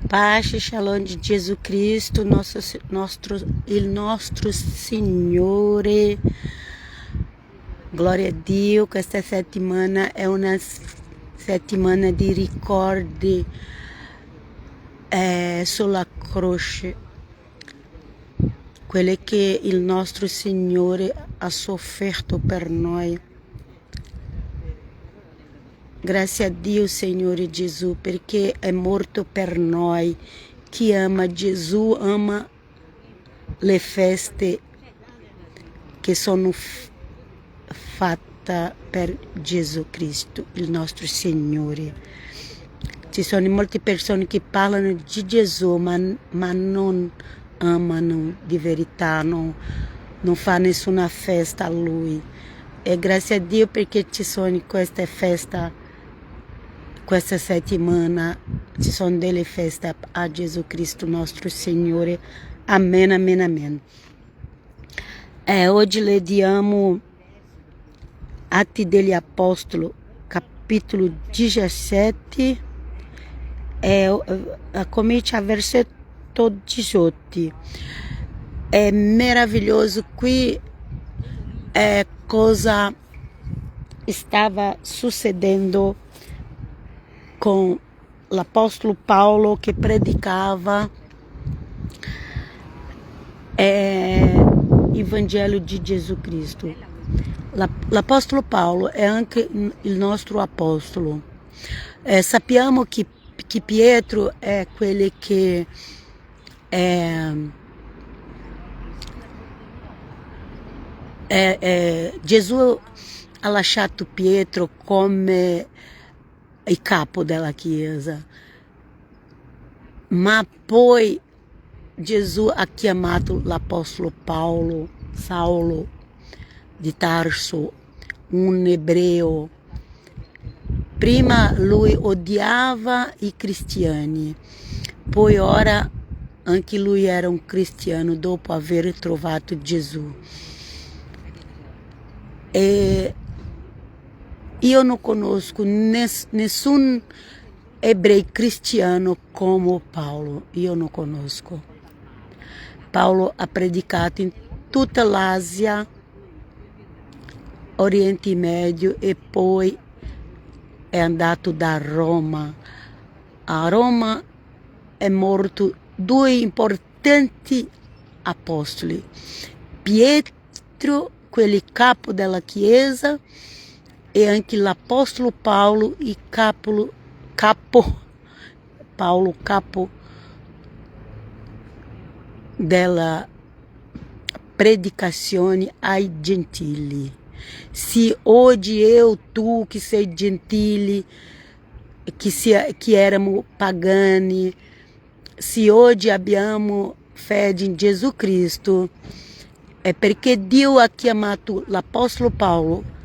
Pace e shalom di Gesù Cristo, il nostro Signore. Glória a Dio, questa settimana è una settimana di ricordi sulla croce, quelle che il nostro Signore ha sofferto per noi. Grazie a Dio, Signore Gesù, perché è morto per noi. Chi ama Gesù ama le feste che sono fatte per Gesù Cristo, il nostro Signore. Ci sono molte persone che parlano di Gesù, ma non amano di verità, non fanno nessuna festa a Lui. E grazie a Dio perché ci sono queste feste. Questa settimana ci sono delle feste a Gesù Cristo, nostro Signore. Amen, amen, amen. Oggi leggiamo Atti degli Apostoli, capitolo 17, comincia a versetto 18. È meraviglioso qui cosa stava succedendo con l'Apostolo Paolo che predicava il Vangelo di Gesù Cristo. L'Apostolo Paolo è anche il nostro Apostolo. Sappiamo che Pietro è quello che Gesù ha lasciato Pietro come il capo della Chiesa, ma poi Gesù ha chiamato l'Apostolo Paolo, Saulo di Tarso, un ebreo. Prima lui odiava i cristiani, poi ora anche lui era un cristiano dopo aver trovato Gesù. E io non conosco nessun ebreo cristiano come Paolo, io non conosco. Paolo ha predicato in tutta l'Asia, Oriente Medio e poi è andato da Roma. A Roma è morto due importanti apostoli, Pietro, quello capo della Chiesa, e anche l'Apostolo Paolo, il capo della predicazione ai gentili. Se oggi tu che sei gentili, che erano pagani, se oggi abbiamo fede in Gesù Cristo, è perché Dio ha chiamato l'Apostolo Paolo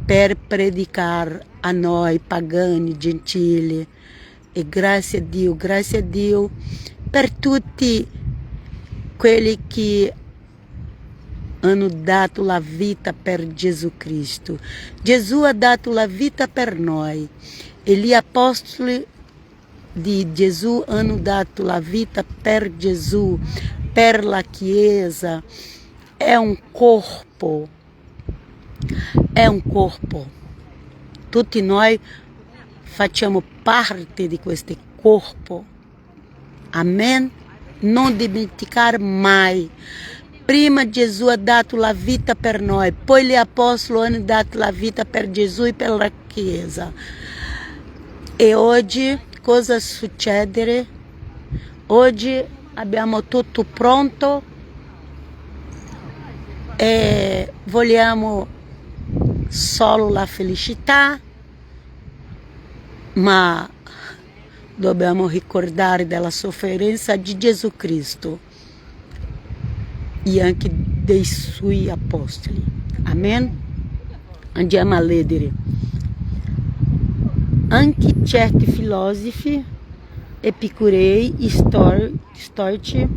per predicare a noi pagani, gentili. E grazie a Dio per tutti quelli che hanno dato la vita per Gesù Cristo. Gesù ha dato la vita per noi e gli apostoli di Gesù hanno dato la vita per Gesù, per la Chiesa. È un corpo. Tutti noi facciamo parte di questo corpo. Amen? Non dimenticare mai. Prima Gesù ha dato la vita per noi, poi gli apostoli hanno dato la vita per Gesù e per la Chiesa. E oggi cosa succede? Oggi abbiamo tutto pronto e vogliamo solo la felicità, ma dobbiamo ricordare della sofferenza di Gesù Cristo e anche dei suoi apostoli. Amen? Andiamo a leggere. Anche certi filosofi, epicurei e storici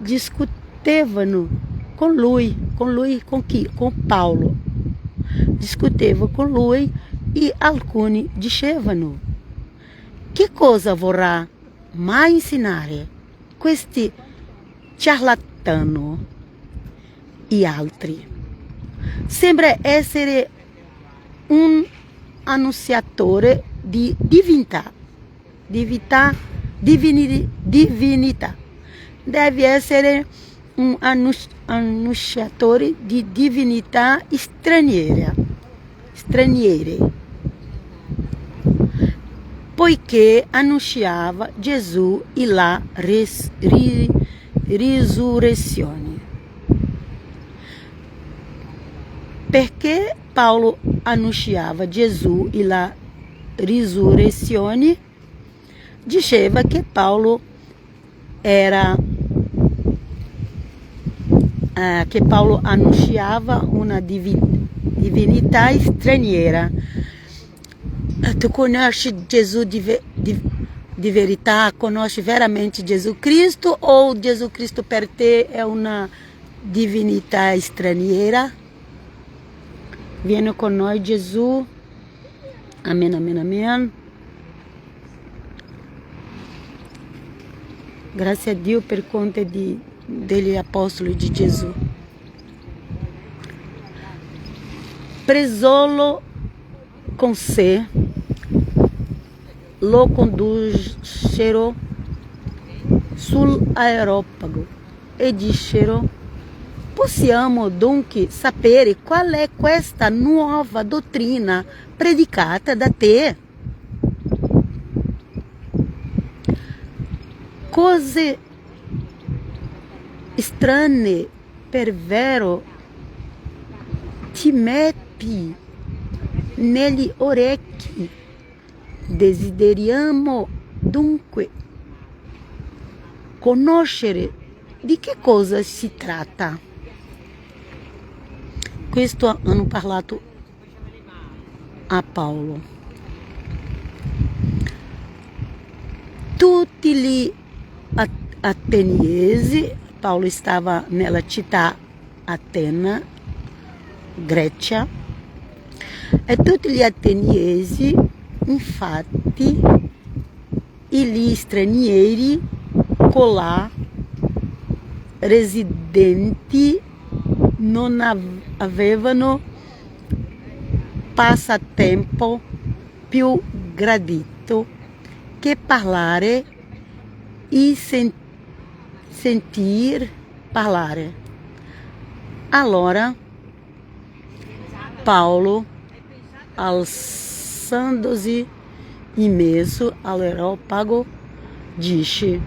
discutevano con Paolo. Discuteva con lui e alcuni dicevano che cosa vorrà mai insegnare questi ciarlatano e altri? Sembra essere un annunziatore di divinità. Deve essere un annunciatore di divinità straniere, poiché annunciava Gesù e la risurrezione. Perché Paulo annunciava Gesù e la risurrezione? Diceva che Paulo annunciava una divinità straniera. Tu conosci Gesù di verità? Conosci veramente Gesù Cristo? Ou Gesù Cristo per te è una divinità straniera? Vieni con noi, Gesù. Amém, amém, amém. Graças a Dio per conta degli apostoli di Gesù. Presolo con sé, lo condussero sull'aeropago e dissero: possiamo dunque sapere qual è questa nuova dottrina predicata da te? Cose strane per vero ti metti negli orecchi. Desideriamo dunque conoscere di che cosa si tratta. Questo hanno parlato a Paolo. Tutti gli ateniesi, Paolo stava nella città Atena, Grecia, e tutti gli ateniesi, infatti, e gli stranieri colà residenti non avevano passatempo più gradito che parlare e sentir parlare. Allora Paolo, alzandosi in mezzo all'aeropago, disse: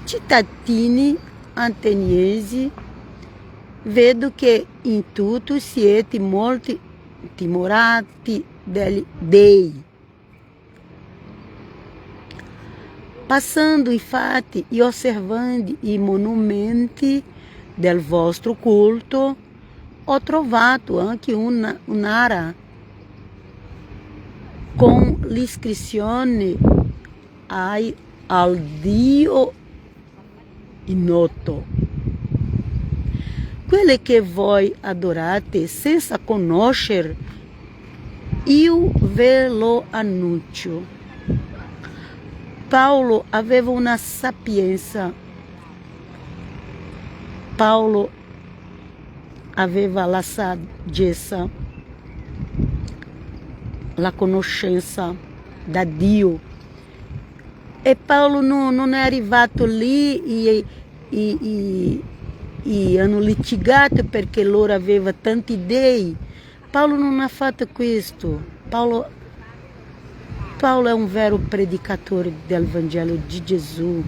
cittadini ateniesi, vedo che in tutto siete molto timorati degli dei. Passando infatti e osservando i monumenti del vostro culto, ho trovato anche un'ara con l'iscrizione al Dio ignoto. Quelle che voi adorate senza conoscere, io ve lo annuncio. Paulo aveva una sapienza. Paulo aveva la saggezza, la conoscenza da Dio. E Paulo non è arrivato lì e hanno litigato perché loro avevano tanti dei. Paulo non ha fatto questo. Paulo è un vero predicatore del Vangelo di Gesù.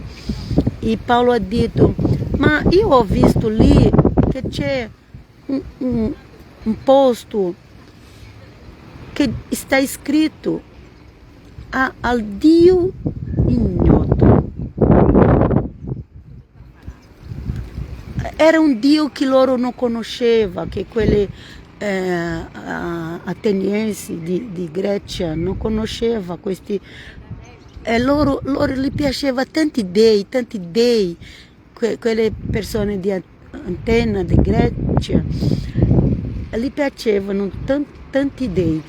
E Paulo ha detto: ma io ho visto lì che c'è un posto che sta scritto al Dio ignoto. Era un Dio che loro non conosceva, che quelli ateniensi di Grecia non conosceva questi. Loro gli piaceva tanti dei, quelle persone di Atena, di Grecia, gli piacevano tanti dei.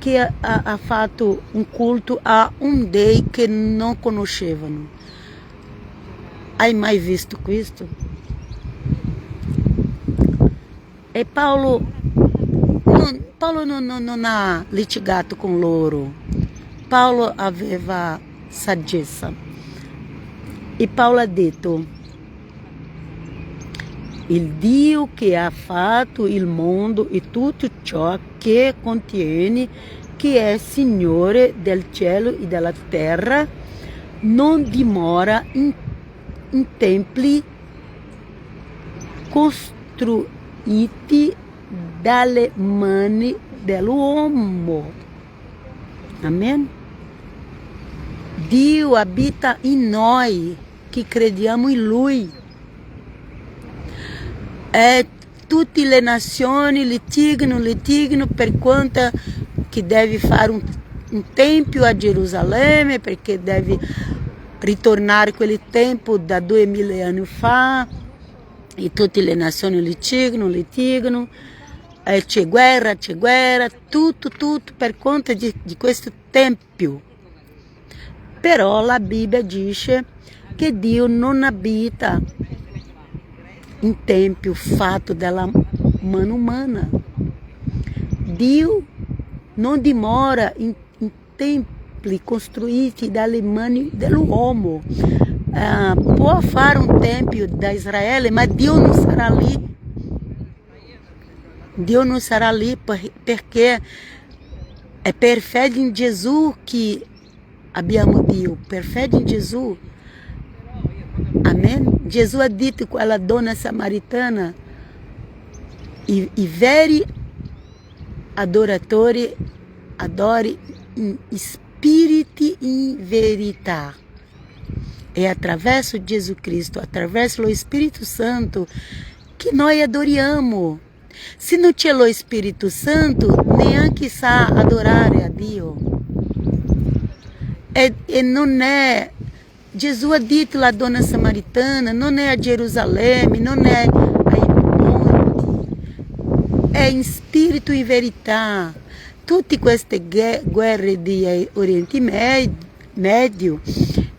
che ha fatto un culto a un Dei che non conoscevano. Hai mai visto questo? E Paolo non ha litigato con loro. Paolo aveva saggezza. E Paolo ha detto: il Dio che ha fatto il mondo e tutto ciò che contiene, che è Signore del cielo e della terra, non dimora in templi costruiti dalle mani dell'uomo. Amen? Dio abita in noi che crediamo in Lui. Tutte le nazioni litigano per quanto che deve fare un tempio a Gerusalemme, perché deve ritornare quel tempo da 2000 anni fa, e tutte le nazioni litigano, c'è guerra, tutto per conta di questo tempio. Però la Bibbia dice che Dio non abita in tempio fatto dalla mano umana. Dio non dimora in templi costruiti dalle mani dell'uomo. Può fare un tempio da Israele, ma Dio non sarà lì. Dio non sarà lì perché è per fede in Gesù che abbiamo Dio, per fede in Gesù. Amen? Gesù ha detto alla donna samaritana: i veri adoratori adorano in spirito e in verità. É através de Jesus Cristo, através do Espírito Santo, que nós adoramos. Se não c'è lo Espírito Santo, neanche sa adorare a Dio. E non è, Gesù ha detto alla donna samaritana, non è a Gerusalemme, non è ai monti, è in spirito e in verità. Tutte queste guerre di Oriente Médio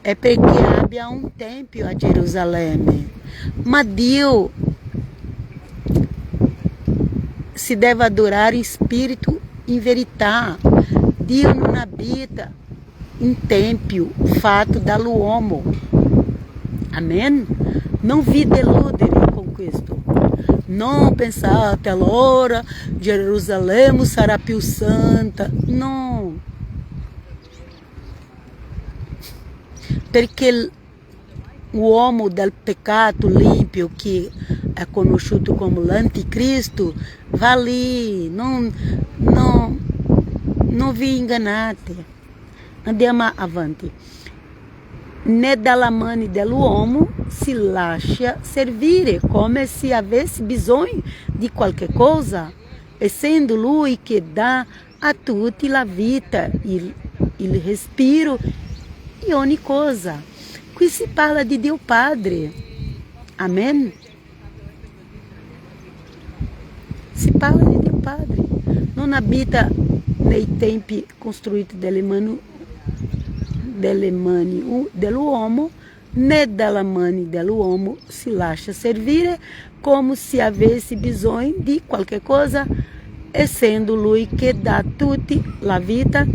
é perché abbia un tempio a Gerusalemme. Ma Dio si deve adorare in spirito e in verità. Dio non abita in tempio fatto dall'uomo. Amen? Non vi deludere con questo. Non pensate allora Gerusalemme sarà più santa. No. Perché l'uomo del peccato limpio, che è conosciuto come l'anticristo, va lì, non vi ingannate. Andiamo avanti. Né dalla mano dell'uomo si lascia servire come se avesse bisogno di qualche cosa, essendo lui che dà a tutti la vita, il respiro e ogni cosa. Qui si parla di Dio Padre. Amen? Si parla di Dio Padre. Non abita nei tempi costruiti dalle mani dell'uomo, né dalla mano dell'uomo si lascia servire come se avesse bisogno di qualche cosa, essendo lui che dà a tutti la vita,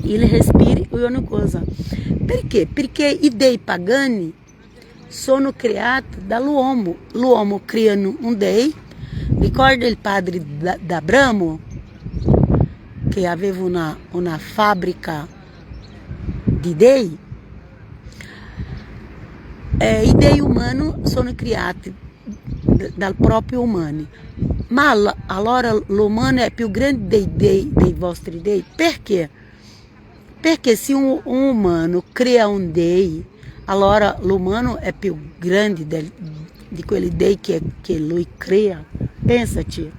il respiro e ogni cosa. Perché? Perché i dei pagani sono creati dall'uomo. L'uomo crea un dei. Ricorda il padre d'Abramo, che aveva una fabbrica di dei? I dei umani sono creati dal proprio umano. Ma allora l'umano è più grande dei vostri dei. Perché? Perché se un umano crea un dei, allora l'umano è più grande di quelli dei che lui crea. Pensaci.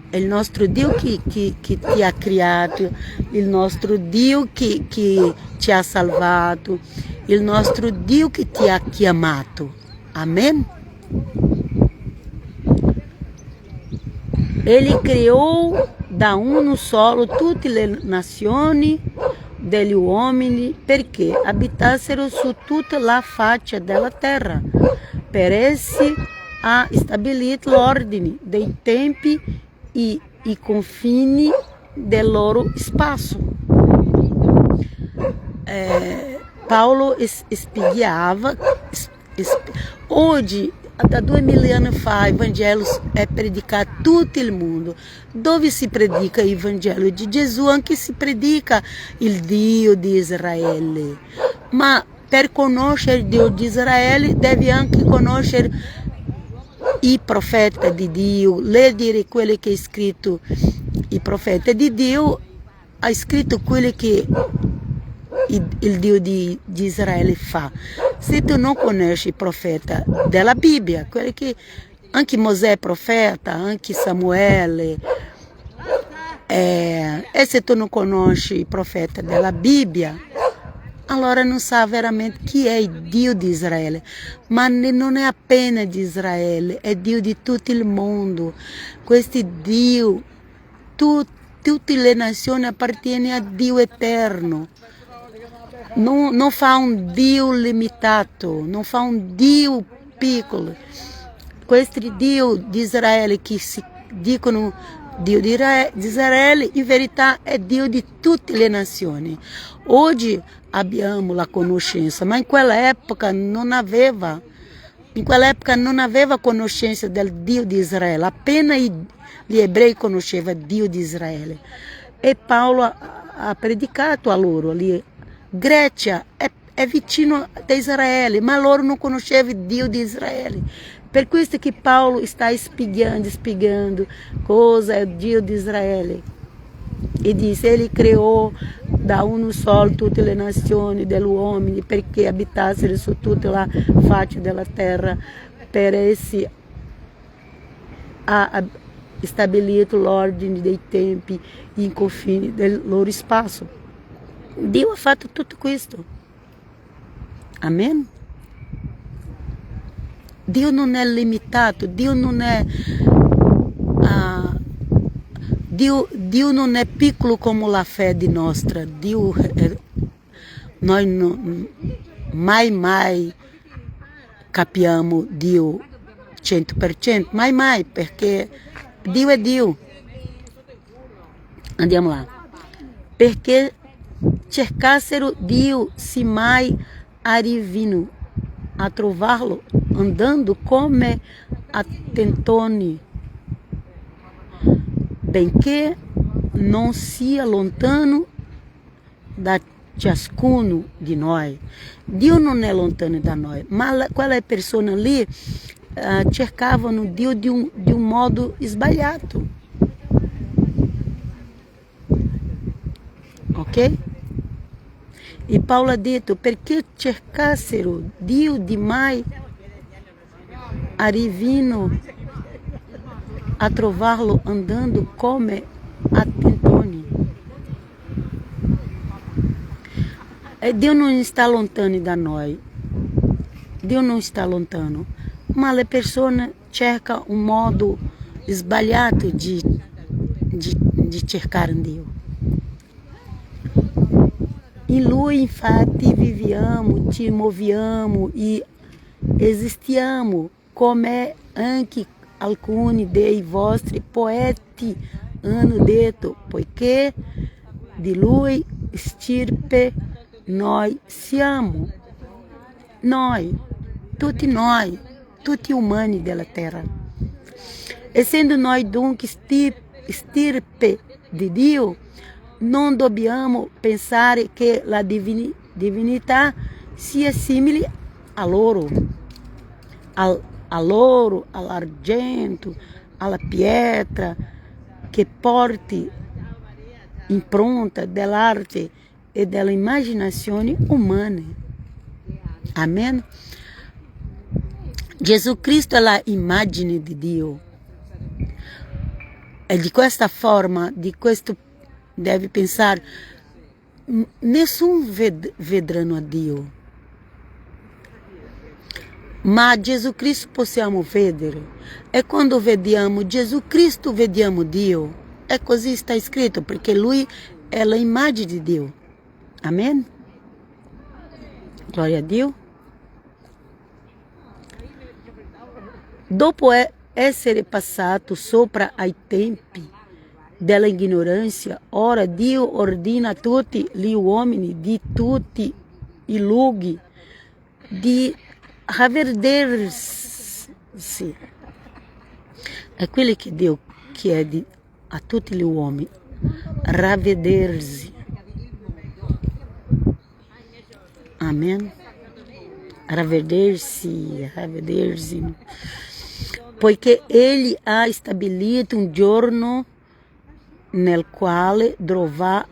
È il nostro Dio che ti ha creato, il nostro Dio che ti ha salvato, il nostro Dio che ti ha chiamato. Amen? Ele criou da uno solo tutte le nazioni degli uomini perché abitassero su tutta la faccia della terra. Per essi ha stabilito l'ordine dei tempi e i confini del loro spazio. Paulo spiegava, oggi, da 2000 anni fa, il Vangelo è predicato in tutto il mondo. Dove si predica il Vangelo di Gesù, anche si predica il Dio di Israele. Ma per conoscere il Dio di Israele, devi anche conoscere i profeti di Dio, leggere quello che è scritto. I profeti di Dio ha scritto quello che il Dio di Israele fa. Se tu non conosci il profeta della Bibbia, quello che anche Mosè è profeta, anche Samuele, e se tu non conosci il profeta della Bibbia, allora non sa veramente chi è il Dio di Israele. Ma non è appena di Israele, è Dio di tutto il mondo. Questo Dio, tutte le nazioni appartengono a Dio eterno. Non fa un Dio limitato, non fa un Dio piccolo. Questo Dio di Israele che si dicono Dio di Israele, in verità è Dio di tutte le nazioni. Oggi abbiamo la conoscenza, ma in quella epoca non aveva conoscenza del Dio di Israele, appena gli ebrei conoscevano Dio di Israele. E Paolo ha predicato a loro lì. Grecia è vicino a Israele, ma loro non conoscevano Dio di Israele. Per questo che Paolo sta spiegando cosa è il Dio di Israele. E dice, ele criou da uno solo tutte le nazioni degli uomini perché abitassero su tutta la faccia della terra. Per essi ha stabilito l'ordine dei tempi e i confini del loro spazio. Dio ha fatto tutto questo. Amen? Dio non è limitato, Dio non è Dio non è piccolo come la fede nostra. Noi mai capiamo Dio 100%, mai, perché Dio è Dio. Andiamo là. Perché cercassero Dio se mai arrivino a trovarlo andando come a tentoni, benché non sia lontano da ciascuno di noi. Dio non è lontano da noi, ma quelle persone lì cercavano Dio di un modo sbagliato. Ok? E Paulo ha detto, perché cercassero Dio di mai arrivino a trovarlo andando come a tentoni. E Dio non está lontano da noi. Dio non está lontano. Ma le persone cercano un modo sbagliato di cercare Dio. In Lui, infatti, viviamo, ci muoviamo e esistiamo, come anche alcuni dei vostri poeti hanno detto, poiché di Lui stirpe noi siamo. Noi, tutti umani della terra. Essendo noi dunque stirpe di Dio, non dobbiamo pensare che la divinità sia simile a loro, all'argento, alla pietra, che porti impronta dell'arte e dell'immaginazione umane. Amen? Gesù Cristo è l'immagine di Dio. E di questa forma, di questo deve pensare, nessuno vedranno a Dio, ma Gesù Cristo possiamo vedere. E quando vediamo Gesù Cristo, vediamo Dio. é così está escrito, perché lui è l'immagine di Dio. Amen? Glória a Dio. Dopo essere passato sopra ai tempi della ignorância, ora Dio ordina a tutti gli uomini di tutti i luoghi di ravvedersi. È quello che Dio chiede a tutti gli uomini, ravvedersi. Amen? Ravvedersi. Poiché Egli ha stabilito un giorno nel quale dovrà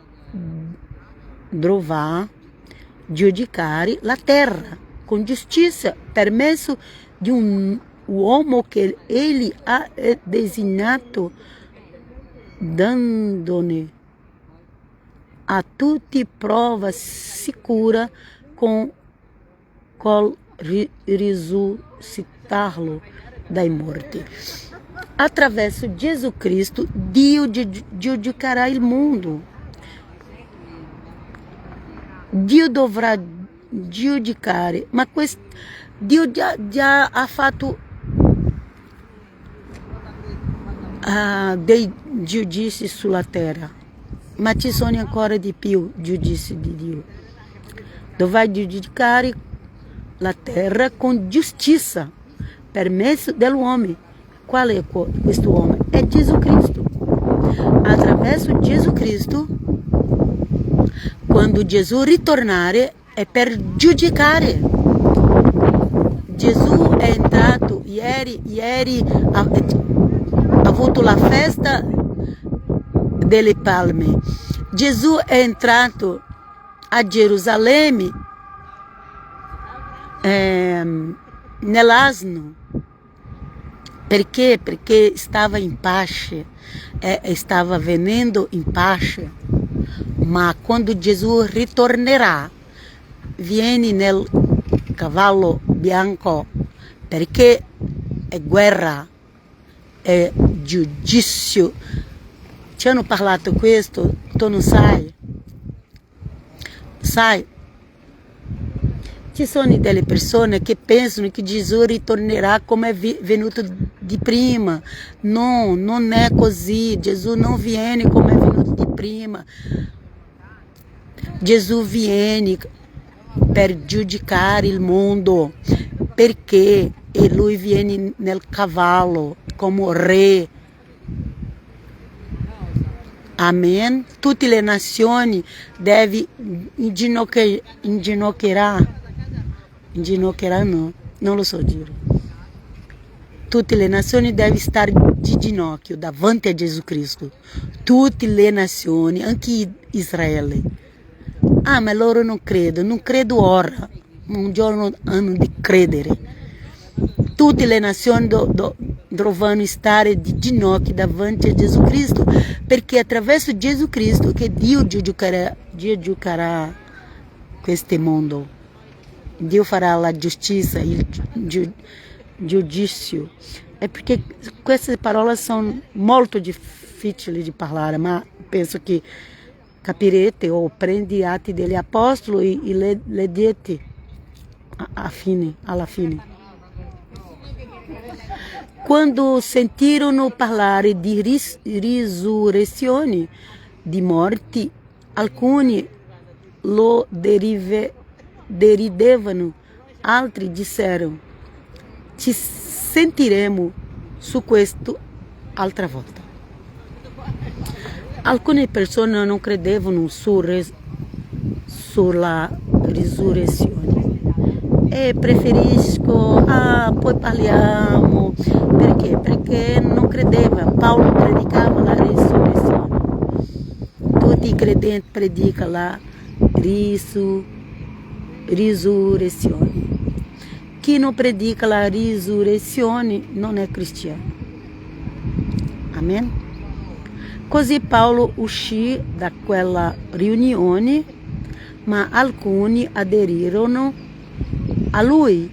giudicare la terra con giustizia per mezzo di un uomo che Egli ha designato, dandone a tutti prova sicura con risuscitarlo dai morti. Attraverso Gesù Cristo, Dio giudicherà il mondo. Dio dovrà giudicare, ma Dio già ha fatto dei giudizi sulla terra, ma ci sono ancora di più giudizi di Dio. Dovrà giudicare la terra con giustizia per mezzo dell'uomo. Qual è questo uomo? È Gesù Cristo. Attraverso Gesù Cristo, quando Gesù ritornare, è per giudicare. Gesù è entrato ieri ha avuto la festa delle Palme. Gesù è entrato a Gerusalemme nell'asno. Perché? Perché stava in pace, stava venendo in pace. Ma quando Gesù ritornerà, viene nel cavallo bianco, perché è guerra, è giudizio. Ci hanno parlato questo, tu non sai? Sai? Ci sono delle persone che pensano che Gesù ritornerà come è venuto di prima. No, non è così. Gesù non viene come è venuto di prima. Gesù viene per giudicare il mondo, perché lui viene nel cavallo come re. Amen. Tutte le nazioni devono inginocchierà no, non lo so dire. Tutte le nazioni devono stare di ginocchio davanti a Gesù Cristo. Tutte le nazioni, anche Israele. Ma loro non credo ora. Un giorno hanno di credere. Tutte le nazioni dovranno stare di ginocchio davanti a Gesù Cristo, perché attraverso Gesù Cristo che Dio giudicherà questo mondo. Dio farà la giustizia, il giudizio. É porque queste parole sono molto difficili di parlare, ma penso che capirete o prendi Atti degli Apostoli e leggete alla fine. Quando sentirono parlare di risurrezione di morti, alcuni lo deridevano, altri disseram: ci sentiremo su questo altra volta. Alcune persone non credevano sulla risurrezione e preferisco poi parliamo. Perché? Perché non credeva. Paolo predicava la risurrezione. Tutti i credenti predicano la risurrezione. Chi non predica la risurrezione non è cristiano. Amen? Così Paolo uscì da quella riunione, ma alcuni aderirono a lui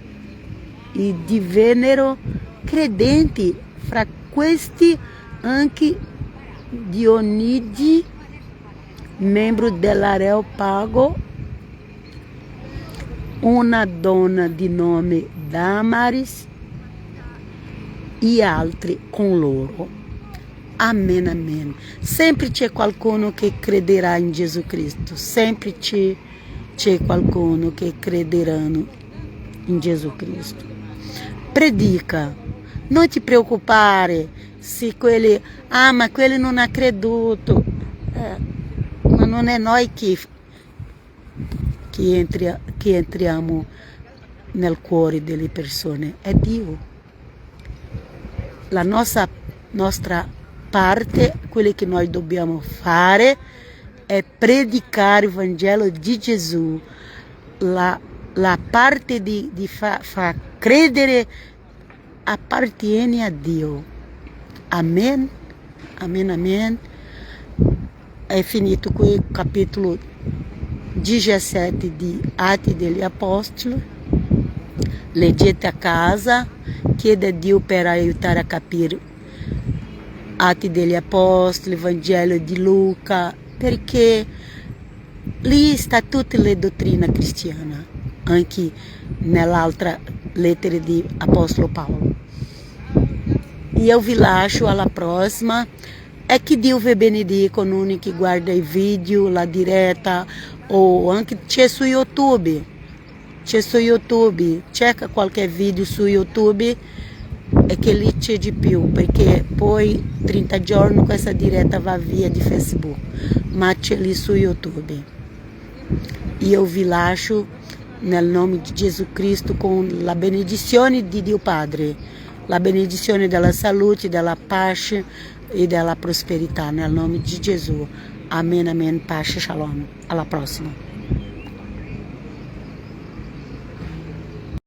e divennero credenti, fra questi anche Dionide, membro dell'Areopago, una donna di nome Damaris e altri con loro. Amen, amen. Sempre c'è qualcuno che crederà in Gesù Cristo, sempre c'è qualcuno che crederanno in Gesù Cristo. Predica, non ti preoccupare se quelli, ma quelli non ha creduto. Ma non è noi che entriamo nel cuore delle persone, è Dio. La nostra parte, quello che noi dobbiamo fare è predicare il Vangelo di Gesù. La parte di far credere appartiene a Dio. Amen, amen, amen. È finito qui il capitolo 17 di Atti degli Apostoli. Leggete a casa, chiede a Dio per aiutare a capire Atti degli Apostoli, Vangelo di Luca, perché lì sta tutta la dottrina cristiana, anche nell'altra lettera di Apostolo Paolo. E eu vi lascio alla prossima. E che Dio vi benedica, ognuno che guarda i video, la diretta, o anche c'è su YouTube. Cerca qualche video su YouTube e che lì c'è di più, perché poi 30 giorni questa diretta va via di Facebook, ma c'è lì su YouTube. Io vi lascio nel nome di Gesù Cristo con la benedizione di Dio Padre, la benedizione della salute, della pace e della prosperità, nel nome di Gesù. Amen, amen, pace, shalom. Alla prossima.